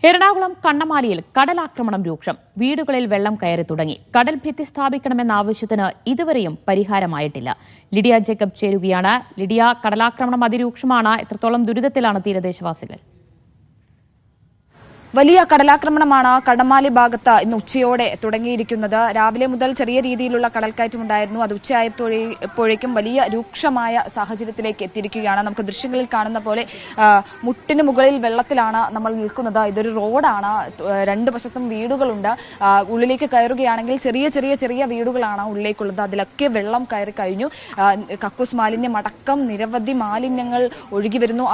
എറണാകുളം കണ്ണമാലിയിൽ കടലാക്രമണം രൂക്ഷം. വീടുകളിൽ വെള്ളം കയറി തുടങ്ങി. കടൽ ഭിത്തി സ്ഥാപിക്കണമെന്ന ആവശ്യത്തിന് ഇതുവരെയും പരിഹാരമായിട്ടില്ല. ലിഡിയ ജേക്കബ് ചേരുകയാണ്. ലിഡിയ, കടലാക്രമണം അതിരൂക്ഷമാണ്. എത്രത്തോളം ദുരിതത്തിലാണ് തീരദേശവാസികൾ? വലിയ കടലാക്രമണമാണ് കണ്ണമാലി ഭാഗത്ത് ഇന്ന് ഉച്ചയോടെ തുടങ്ങിയിരിക്കുന്നത്. രാവിലെ മുതൽ ചെറിയ രീതിയിലുള്ള കടൽക്കയറ്റമുണ്ടായിരുന്നു. അത് ഉച്ചയായപ്പോഴേക്കും വലിയ രൂക്ഷമായ സാഹചര്യത്തിലേക്ക് എത്തിയിരിക്കുകയാണ്. നമുക്ക് ദൃശ്യങ്ങളിൽ കാണുന്ന പോലെ മുട്ടിന് മുകളിൽ വെള്ളത്തിലാണ് നമ്മൾ നിൽക്കുന്നത്. ഇതൊരു റോഡാണ്. രണ്ട് വശത്തും വീടുകളുണ്ട്. ഉള്ളിലേക്ക് കയറുകയാണെങ്കിൽ ചെറിയ വീടുകളാണ് ഉള്ളിലേക്കുള്ളത്. അതിലൊക്കെ വെള്ളം കയറി കഴിഞ്ഞു. കക്കൂസ് മാലിന്യം അടക്കം നിരവധി മാലിന്യങ്ങൾ ഒഴുകി വരുന്നു.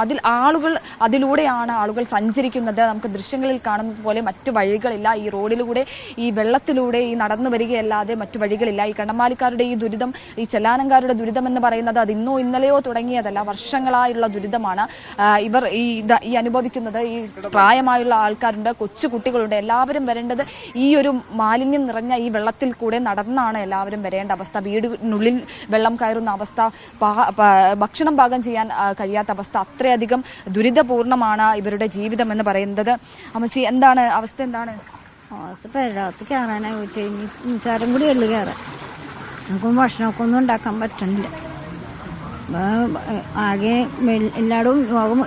അതിലൂടെയാണ് ആളുകൾ സഞ്ചരിക്കുന്നത്. നമുക്ക് ദൃശ്യങ്ങൾ കാണുന്നത് പോലെ മറ്റു വഴികളില്ല. ഈ റോഡിലൂടെ, ഈ വെള്ളത്തിലൂടെ ഈ നടന്നു വരികയല്ലാതെ മറ്റു വഴികളില്ല. ഈ കണ്ണമാലിക്കാരുടെ ഈ ദുരിതം, ഈ ചെല്ലാനങ്കാരുടെ ദുരിതം എന്ന് പറയുന്നത് അത് ഇന്നോ ഇന്നലെയോ തുടങ്ങിയതല്ല, വർഷങ്ങളായുള്ള ദുരിതമാണ്. ഇവർ ഈ അനുഭവിക്കുന്നത്. ഈ പ്രായമായുള്ള ആൾക്കാരുണ്ട്, കൊച്ചു കുട്ടികളുണ്ട്. എല്ലാവരും വരേണ്ടത് ഈ ഒരു മാലിന്യം നിറഞ്ഞ ഈ വെള്ളത്തിൽ കൂടെ നടന്നാണ് എല്ലാവരും വരേണ്ട അവസ്ഥ. വീടിനുള്ളിൽ വെള്ളം കയറുന്ന അവസ്ഥ, ഭക്ഷണം പാകം ചെയ്യാൻ കഴിയാത്ത അവസ്ഥ, അത്രയധികം ദുരിതപൂർണമാണ് ഇവരുടെ ജീവിതം എന്ന് പറയുന്നത്. അമ്മച്ചി, എന്താണ് അവസ്ഥ? എന്താണ് അവസ്ഥ? പെരടത്ത് കയറാനായി ചോദിച്ചു കഴിഞ്ഞാൽ നിസ്സാരം കൂടി ഉള്ളു കയറാൻ. നമുക്കും ഭക്ഷണമൊക്കെ ഒന്നും ഉണ്ടാക്കാൻ പറ്റണില്ല. ആകെ എല്ലായിടവും രോഗം.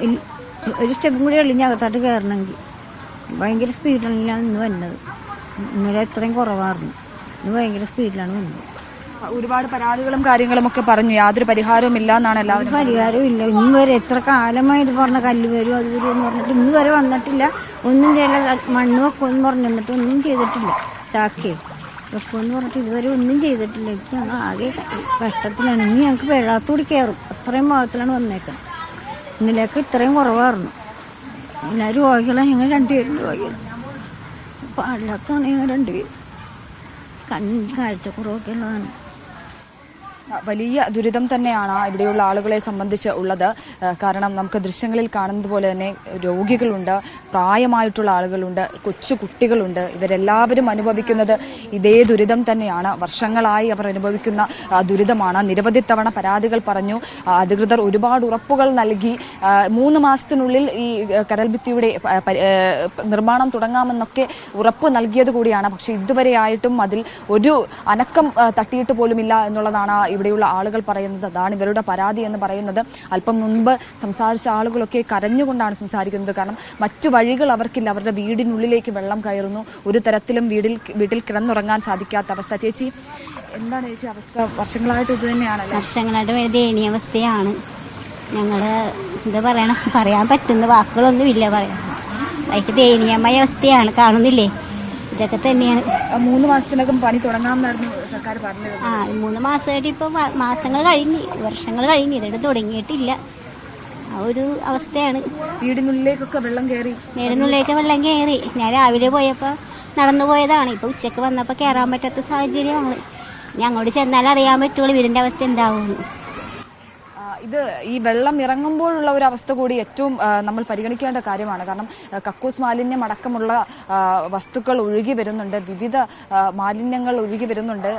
ഒരു സ്റ്റെപ്പും കൂടി ഉള്ളു അകത്തോട്ട് കയറണമെങ്കിൽ. ഭയങ്കര സ്പീഡിലാണ് ഇന്ന് വന്നത്. ഇന്നലെ എത്രയും കുറവായിരുന്നു. ഇന്ന് ഭയങ്കര സ്പീഡിലാണ് വന്നത്. ഒരുപാട് പരാതികളും കാര്യങ്ങളും ഒക്കെ പറഞ്ഞു. യാതൊരു പരിഹാരവും ഇല്ല എന്നാണ് എല്ലാവരും. പരിഹാരവും ഇല്ല. ഇന്ന് വരെ എത്ര കാലമായി ഇത് പറഞ്ഞ കല്ല് വരും അത് വരും എന്ന് പറഞ്ഞിട്ട് ഇന്ന് വരെ വന്നിട്ടില്ല. ഒന്നും ചെയ്യില്ല. മണ്ണ് വെക്കുമെന്ന് പറഞ്ഞു എന്നിട്ട് ഒന്നും ചെയ്തിട്ടില്ല. ചാക്കേ വെക്കുമെന്ന് പറഞ്ഞിട്ട് ഇതുവരെ ഒന്നും ചെയ്തിട്ടില്ല. എനിക്ക് ആകെ കഷ്ടത്തിലാണ്. ഇനി ഞങ്ങൾക്ക് വെള്ളാത്തൂടി കയറും. അത്രയും ഭാഗത്തിലാണ് വന്നേക്കുന്നത്. ഇന്നലേക്ക് ഇത്രയും കുറവായിരുന്നു. എല്ലാ രോഗികളെ ഞങ്ങൾ രണ്ടുപേരും രോഗികൾ. പാടില്ലാത്തതാണ് ഞങ്ങൾ രണ്ടുപേരും. കാഴ്ചക്കുറവൊക്കെ ഉള്ളതാണ്. വലിയ ദുരിതം തന്നെയാണ് ഇവിടെയുള്ള ആളുകളെ സംബന്ധിച്ച് ഉള്ളത്. കാരണം നമുക്ക് ദൃശ്യങ്ങളിൽ കാണുന്നത് പോലെ തന്നെ രോഗികളുണ്ട്, പ്രായമായിട്ടുള്ള ആളുകളുണ്ട്, കൊച്ചു കുട്ടികളുണ്ട്. ഇവരെല്ലാവരും അനുഭവിക്കുന്നത് ഇതേ ദുരിതം തന്നെയാണ്. വർഷങ്ങളായി അവർ അനുഭവിക്കുന്ന ദുരിതമാണ്. നിരവധി തവണ പരാതികൾ പറഞ്ഞു. അധികൃതർ ഒരുപാട് ഉറപ്പുകൾ നൽകി. 3 മാസത്തിനുള്ളിൽ ഈ കടൽഭിത്തിയുടെ നിർമ്മാണം തുടങ്ങാമെന്നൊക്കെ ഉറപ്പ് നൽകിയത് കൂടിയാണ്. പക്ഷെ ഇതുവരെയായിട്ടും അതിൽ ഒരു അനക്കം തട്ടിയിട്ട് പോലുമില്ല എന്നുള്ളതാണ് ഇവിടെയുള്ള ആളുകൾ പറയുന്നത്. അതാണ് ഇവരുടെ പരാതി എന്ന് പറയുന്നത്. അല്പം മുൻപ് സംസാരിച്ച ആളുകളൊക്കെ കരഞ്ഞുകൊണ്ടാണ് സംസാരിക്കുന്നത്. കാരണം മറ്റു വഴികൾ അവർക്കില്ല. അവരുടെ വീടിനുള്ളിലേക്ക് വെള്ളം കയറുന്നു. ഒരു തരത്തിലും വീട്ടിൽ കിടന്നുറങ്ങാൻ സാധിക്കാത്ത അവസ്ഥ. ചേച്ചി, എന്താണ് ചേച്ചി അവസ്ഥ? വർഷങ്ങളായിട്ട് ഇത് തന്നെയാണല്ലോ. വർഷങ്ങളായിട്ട് ദയനീയ അവസ്ഥയാണ്. ഞങ്ങള് എന്താ പറയണം, പറയാൻ പറ്റുന്ന വാക്കുകളൊന്നും ഇല്ല പറയാൻ. അതിക്ക് ദയനീയമായ അവസ്ഥയാണ്. കാണുന്നില്ലേ, ഇതൊക്കെ തന്നെയാണ്. 3 മാസത്തിനകം പണി തുടങ്ങാമെന്നായിരുന്നു സർക്കാർ പറഞ്ഞത്. 3 മാസമായിട്ട് ഇപ്പൊ മാസങ്ങൾ കഴിഞ്ഞ്, വർഷങ്ങൾ കഴിഞ്ഞ്, ഇതിട്ട് തുടങ്ങിയിട്ടില്ല. ആ ഒരു അവസ്ഥയാണ്. വീടിനുള്ളിലേക്കൊക്കെ വെള്ളം കയറി. വീടിനുള്ളിലേക്ക് വെള്ളം കയറി. ഞാൻ രാവിലെ പോയപ്പോ നടന്നു പോയതാണ്. ഇപ്പൊ ഉച്ചക്ക് വന്നപ്പോ കയറാൻ പറ്റാത്ത സാഹചര്യമാണ്. ഇനി അങ്ങോട്ട് ചെന്നാൽ അറിയാൻ പറ്റുള്ളൂ വീടിന്റെ അവസ്ഥ എന്താവുന്നു. ഇത് ഈ വെള്ളം ഇറങ്ങുമ്പോഴുള്ള ഒരു അവസ്ഥ കൂടി ഏറ്റവും നമ്മൾ പരിഗണിക്കേണ്ട കാര്യമാണ്. കാരണം കക്കൂസ് മാലിന്യം അടക്കമുള്ള വസ്തുക്കൾ ഒഴുകി വരുന്നുണ്ട്. വിവിധ മാലിന്യങ്ങൾ ഒഴുകി വരുന്നുണ്ട്.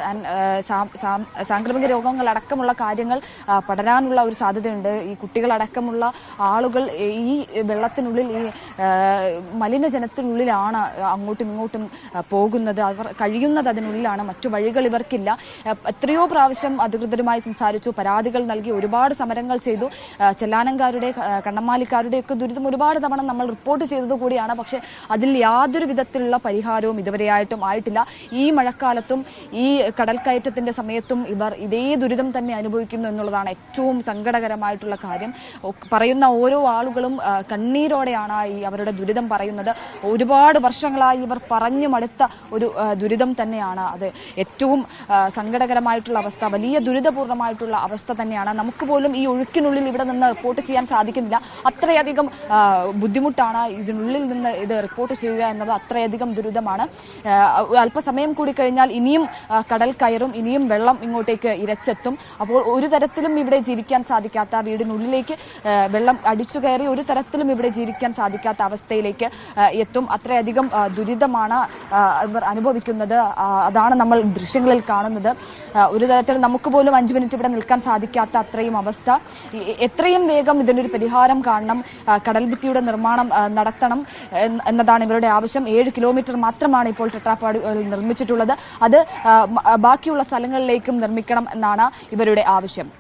സാംക്രമിക രോഗങ്ങൾ അടക്കമുള്ള കാര്യങ്ങൾ പടരാനുള്ള ഒരു സാധ്യതയുണ്ട്. ഈ കുട്ടികളടക്കമുള്ള ആളുകൾ ഈ വെള്ളത്തിനുള്ളിൽ, ഈ മലിനജലത്തിനുള്ളിലാണ് അങ്ങോട്ടും ഇങ്ങോട്ടും പോകുന്നത്. അവർ കഴിയുന്നത് അതിനുള്ളിലാണ്. മറ്റു വഴികൾ ഇവർക്കില്ല. എത്രയോ പ്രാവശ്യം അധികൃതരുമായി സംസാരിച്ചു, പരാതികൾ നൽകി, ഒരുപാട് സമരങ്ങൾ ചെയ്തു. ചെല്ലാനങ്കാരുടെ, കണ്ണമാലിക്കാരുടെ ഒക്കെ ദുരിതം ഒരുപാട് തവണ നമ്മൾ റിപ്പോർട്ട് ചെയ്തത് കൂടിയാണ്. പക്ഷെ അതിൽ യാതൊരു വിധത്തിലുള്ള പരിഹാരവും ഇതുവരെയായിട്ടും ആയിട്ടില്ല. ഈ മഴക്കാലത്തും ഈ കടൽക്കയറ്റത്തിന്റെ സമയത്തും ഇവർ ഇതേ ദുരിതം തന്നെ അനുഭവിക്കുന്നു എന്നുള്ളതാണ് ഏറ്റവും സങ്കടകരമായിട്ടുള്ള കാര്യം. പറയുന്ന ഓരോ ആളുകളും കണ്ണീരോടെയാണ് ഈ അവരുടെ ദുരിതം പറയുന്നത്. ഒരുപാട് വർഷങ്ങളായി ഇവർ പറഞ്ഞു മടുത്ത ഒരു ദുരിതം തന്നെയാണ് അത്. ഏറ്റവും സങ്കടകരമായിട്ടുള്ള അവസ്ഥ, വലിയ ദുരിതപൂർണമായിട്ടുള്ള അവസ്ഥ തന്നെയാണ്. നമുക്ക് പോലും ഈ ഒഴുക്കിനുള്ളിൽ ഇവിടെ നിന്ന് റിപ്പോർട്ട് ചെയ്യാൻ സാധിക്കുന്നില്ല. അത്രയധികം ബുദ്ധിമുട്ടാണ് ഇതിനുള്ളിൽ നിന്ന് ഇത് റിപ്പോർട്ട് ചെയ്യുക എന്നത്. അത്രയധികം ദുരിതമാണ്. അല്പസമയം കൂടി കഴിഞ്ഞാൽ ഇനിയും കടൽ കയറും, ഇനിയും വെള്ളം ഇങ്ങോട്ടേക്ക് ഇരച്ചെത്തും. അപ്പോൾ ഒരു തരത്തിലും ഇവിടെ ജീവിക്കാൻ സാധിക്കാത്ത, വീടിനുള്ളിലേക്ക് വെള്ളം അടിച്ചു കയറി ഒരു തരത്തിലും ഇവിടെ ജീവിക്കാൻ സാധിക്കാത്ത അവസ്ഥയിലേക്ക് എത്തും. അത്രയധികം ദുരിതമാണ് ഇവർ അനുഭവിക്കുന്നത്. അതാണ് നമ്മൾ ദൃശ്യങ്ങളിൽ കാണുന്നത്. ഒരു തരത്തിൽ നമുക്ക് പോലും 5 മിനിറ്റ് ഇവിടെ നിൽക്കാൻ സാധിക്കാത്ത അത്രയും അവസ്ഥ അവസ്ഥ. എത്രയും വേഗം ഇതിനൊരു പരിഹാരം കാണണം, കടൽഭിത്തിയുടെ നിർമ്മാണം നടത്തണം എന്നതാണ് ഇവരുടെ ആവശ്യം. 7 കിലോമീറ്റർ മാത്രമാണ് ഇപ്പോൾ ടെട്രാപാഡുകൾ നിർമ്മിച്ചിട്ടുള്ളത്. അത് ബാക്കിയുള്ള സ്ഥലങ്ങളിലേക്കും നിർമ്മിക്കണം എന്നാണ് ഇവരുടെ ആവശ്യം.